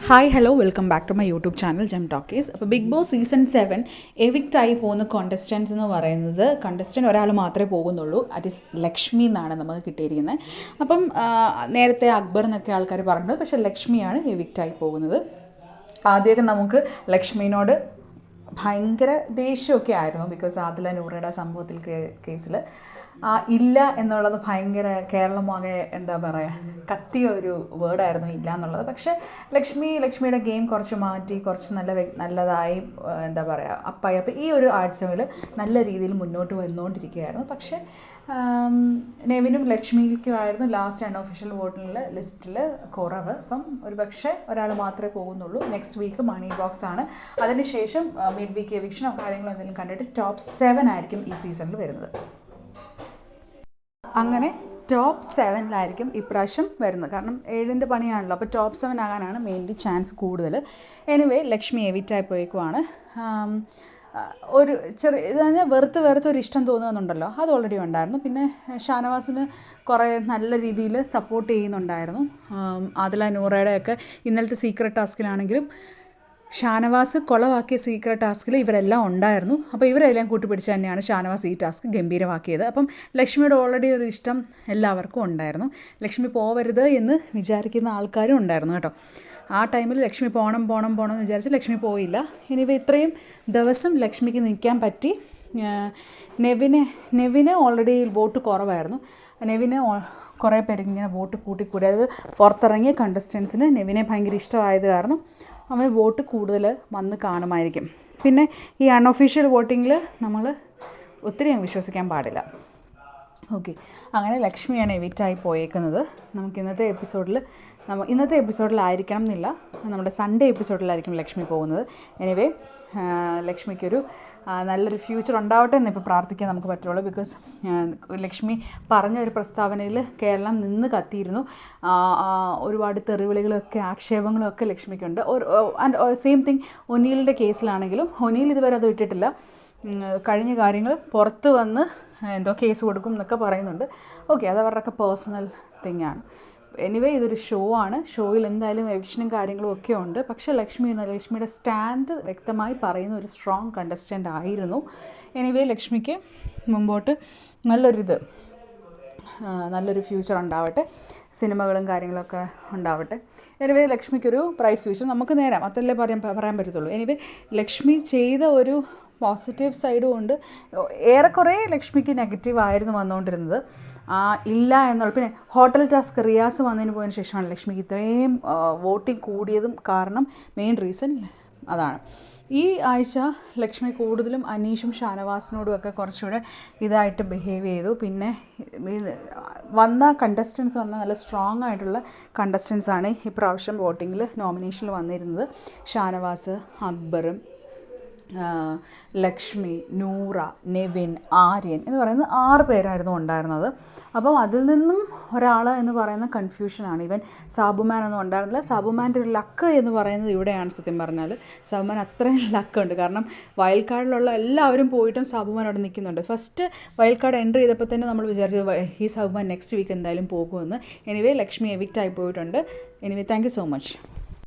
Hi hello welcome back to my YouTube channel Gem Talkies. അപ്പോൾ Bigg Boss season 7 evict ആയി പോകുന്ന contestants എന്ന് പറയുന്നത് കണ്ടസ്റ്റൻറ്റ് ഒരാൾ മാത്രമേ പോകുന്നുള്ളൂ. അറ്റ് ഈസ് ലക്ഷ്മി എന്നാണ് നമുക്ക് കിട്ടിയിരിക്കുന്നത്. അപ്പം നേരത്തെ അക്ബർ എന്നൊക്കെ ആൾക്കാർ പറഞ്ഞത്, പക്ഷേ ലക്ഷ്മിയാണ് എവിക്റ്റ് ആയി പോകുന്നത്. ആദ്യമൊക്കെ നമുക്ക് ലക്ഷ്മിനോട് ഭയങ്കര ദേഷ്യമൊക്കെ ആയിരുന്നു. ബിക്കോസ് ആദില നൂറയുടെ സംഭവത്തിൽ കേസിൽ ഇല്ല എന്നുള്ളത് ഭയങ്കര കേരളമാകെ എന്താ പറയുക കത്തിയ ഒരു വേർഡായിരുന്നു ഇല്ല എന്നുള്ളത്. പക്ഷേ ലക്ഷ്മിയുടെ ഗെയിം കുറച്ച് മാറ്റി കുറച്ച് നല്ലതായി എന്താ പറയുക അപ്പായി. അപ്പോൾ ഈ ഒരു ആഴ്ചയിൽ നല്ല രീതിയിൽ മുന്നോട്ട് വന്നുകൊണ്ടിരിക്കുകയായിരുന്നു. പക്ഷേ നെവിനും ലക്ഷ്മിക്കുമായിരുന്നു ലാസ്റ്റ് അൺഒഫീഷ്യൽ വോട്ടിനുള്ള ലിസ്റ്റിൽ കുറവ്. അപ്പം ഒരു പക്ഷേ ഒരാൾ മാത്രമേ പോകുന്നുള്ളൂ. നെക്സ്റ്റ് വീക്ക് മണി ബോക്സ് ആണ്. അതിനുശേഷം മിഡ് വീക്ക് എവിക്ഷനോ കാര്യങ്ങളോ എന്തെങ്കിലും കണ്ടിട്ട് ടോപ്പ് 7 ആയിരിക്കും ഈ സീസണിൽ വരുന്നത്. അങ്ങനെ ടോപ്പ് 7 ഇപ്രാവശ്യം വരുന്നത്. കാരണം 7ൻ്റെ പണിയാണല്ലോ. അപ്പോൾ ടോപ്പ് 7 ആകാനാണ് മെയിൻലി ചാൻസ് കൂടുതൽ. എനിവേ ലക്ഷ്മി എവിക്റ്റായി പോയേക്കുവാണ്. ഒരു ചെറിയ ഇത് പറഞ്ഞാൽ വെറുത്തൊരു ഇഷ്ടം തോന്നുന്നുണ്ടല്ലോ, അത് ഓൾറെഡി ഉണ്ടായിരുന്നു. പിന്നെ ഷാനവാസിന് കുറേ നല്ല രീതിയിൽ സപ്പോർട്ട് ചെയ്യുന്നുണ്ടായിരുന്നു. ആദില നൂറയുടെയൊക്കെ ഇന്നലത്തെ സീക്രട്ട് ടാസ്കിലാണെങ്കിലും ഷാനവാസ് കൊളവാക്കിയ സീക്രട്ട് ടാസ്കിൽ ഇവരെല്ലാം ഉണ്ടായിരുന്നു. അപ്പോൾ ഇവരെല്ലാം കൂട്ടുപിടിച്ച് തന്നെയാണ് ഷാനവാസ് ഈ ടാസ്ക് ഗംഭീരമാക്കിയത്. അപ്പം ലക്ഷ്മിയുടെ ഓൾറെഡി ഒരു ഇഷ്ടം എല്ലാവർക്കും ഉണ്ടായിരുന്നു. ലക്ഷ്മി പോവരുത് എന്ന് വിചാരിക്കുന്ന ആൾക്കാരും ഉണ്ടായിരുന്നു കേട്ടോ. ആ ടൈമിൽ ലക്ഷ്മി പോകണം എന്ന് വിചാരിച്ച് ലക്ഷ്മി പോയില്ല. ഇനിയിപ്പോൾ ഇത്രയും ദിവസം ലക്ഷ്മിക്ക് നിൽക്കാൻ പറ്റി. നെവിന് ഓൾറെഡി വോട്ട് കുറവായിരുന്നു. നെവിന് കുറേ പേരിങ്ങനെ വോട്ട് കൂട്ടി അതായത് പുറത്തിറങ്ങിയ കണ്ടസ്റ്റൻസിന് നെവിനെ ഭയങ്കര ഇഷ്ടമായത് കാരണം അവന് വോട്ട് കൂടുതൽ വന്ന് കാണുമായിരിക്കും. പിന്നെ ഈ അൺഒഫീഷ്യൽ വോട്ടിങ്ങിൽ നമ്മൾ ഒത്തിരി വിശ്വസിക്കാൻ പാടില്ല. ഓക്കെ, അങ്ങനെ ലക്ഷ്മിയാണ് എവിക്റ്റായി പോയേക്കുന്നത്. നമുക്ക് ഇന്നത്തെ എപ്പിസോഡിലായിരിക്കണം എന്നില്ല, നമ്മുടെ സൺഡേ എപ്പിസോഡിലായിരിക്കും ലക്ഷ്മി പോകുന്നത്. എനിവേ ലക്ഷ്മിക്കൊരു നല്ലൊരു ഫ്യൂച്ചർ ഉണ്ടാവട്ടെ എന്നിപ്പോൾ പ്രാർത്ഥിക്കാൻ നമുക്ക് പറ്റുള്ളൂ. ബിക്കോസ് ലക്ഷ്മി പറഞ്ഞ ഒരു പ്രസ്താവനയിൽ കേരളം നിന്ന് കത്തിയിരുന്നു. ഒരുപാട് തെറിവിളികളൊക്കെ ആക്ഷേപങ്ങളൊക്കെ ലക്ഷ്മിക്കുണ്ട്. ആൻഡ് സെയിം തിങ് ഒനീലിൻ്റെ കേസിലാണെങ്കിലും ഒനീൽ ഇതുവരെ അത് വിട്ടിട്ടില്ല. കഴിഞ്ഞ കാര്യങ്ങൾ പുറത്ത് വന്ന് എന്തോ കേസ് കൊടുക്കും എന്നൊക്കെ പറയുന്നുണ്ട്. ഓക്കെ, അത് അവരുടെയൊക്കെ പേഴ്സണൽ തിങ്ങാണ്. എനിവേ ഇതൊരു ഷോ ആണ്. ഷോയിൽ എന്തായാലും എവിക്ഷനും കാര്യങ്ങളും ഒക്കെ ഉണ്ട്. പക്ഷേ ലക്ഷ്മിയുടെ സ്റ്റാൻഡ് വ്യക്തമായി പറയുന്ന ഒരു സ്ട്രോങ് കണ്ടസ്റ്റൻ്റ് ആയിരുന്നു. എനിവേ ലക്ഷ്മിക്ക് മുമ്പോട്ട് നല്ലൊരു ഫ്യൂച്ചർ ഉണ്ടാവട്ടെ, സിനിമകളും കാര്യങ്ങളൊക്കെ ഉണ്ടാവട്ടെ. എനിവേ ലക്ഷ്മിക്കൊരു ബ്രൈറ്റ് ഫ്യൂച്ചർ നമുക്ക് നേരാം, അതല്ലേ പറയാൻ പറ്റത്തുള്ളൂ. എനിവേ ലക്ഷ്മി ചെയ്ത ഒരു പോസിറ്റീവ് സൈഡും ഉണ്ട്. ഏറെക്കുറെ ലക്ഷ്മിക്ക് നെഗറ്റീവ് ആയിരുന്നു വന്നുകൊണ്ടിരുന്നത്. ഇല്ല എന്നുള്ള. പിന്നെ ഹോട്ടൽ ടാസ്ക് റിയാസ് വന്നതിന് പോയതിന് ശേഷമാണ് ലക്ഷ്മിക്ക് ഇത്രയും വോട്ടിംഗ് കൂടിയതും കാരണം മെയിൻ റീസൺ അതാണ്. ഈ ആഴ്ച ലക്ഷ്മി കൂടുതലും അനീഷും ഷാനവാസിനോടും ഒക്കെ കുറച്ചുകൂടെ ഇതായിട്ട് ബിഹേവ് ചെയ്തു. പിന്നെ വന്ന കണ്ടസ്റ്റൻസ് നല്ല സ്ട്രോങ് ആയിട്ടുള്ള കണ്ടസ്റ്റൻസാണ് ഇപ്രാവശ്യം വോട്ടിങ്ങിൽ നോമിനേഷനിൽ വന്നിരുന്നത്. ഷാനവാസ്, അക്ബറും, ലക്ഷ്മി, നൂറ, നെവിൻ, ആര്യൻ എന്ന് പറയുന്ന 6 പേരായിരുന്നു ഉണ്ടായിരുന്നത്. അപ്പം അതിൽ നിന്നും ഒരാൾ എന്ന് പറയുന്ന കൺഫ്യൂഷനാണ്. ഇവൻ സാബുമാൻ ഒന്നും ഉണ്ടായിരുന്നില്ല. സാബുമാൻ്റെ ഒരു ലക്ക് എന്ന് പറയുന്നത് ഇവിടെയാണ്. സത്യം പറഞ്ഞാൽ സാബുമാൻ അത്രയും ലക്കുണ്ട്. കാരണം വൈൽഡ് കാർഡിലുള്ള എല്ലാവരും പോയിട്ടും സാബുമാൻ അവിടെ നിൽക്കുന്നുണ്ട്. ഫസ്റ്റ് വൈൽഡ് കാർഡ് എൻട്രി ചെയ്തപ്പോൾ തന്നെ നമ്മൾ വിചാരിച്ചത് ഈ സാബുമാൻ നെക്സ്റ്റ് വീക്ക് എന്തായാലും പോകുമെന്ന്. എനിവേ ലക്ഷ്മി എവിക്റ്റ് ആയി പോയിട്ടുണ്ട്. Anyway thank you so much.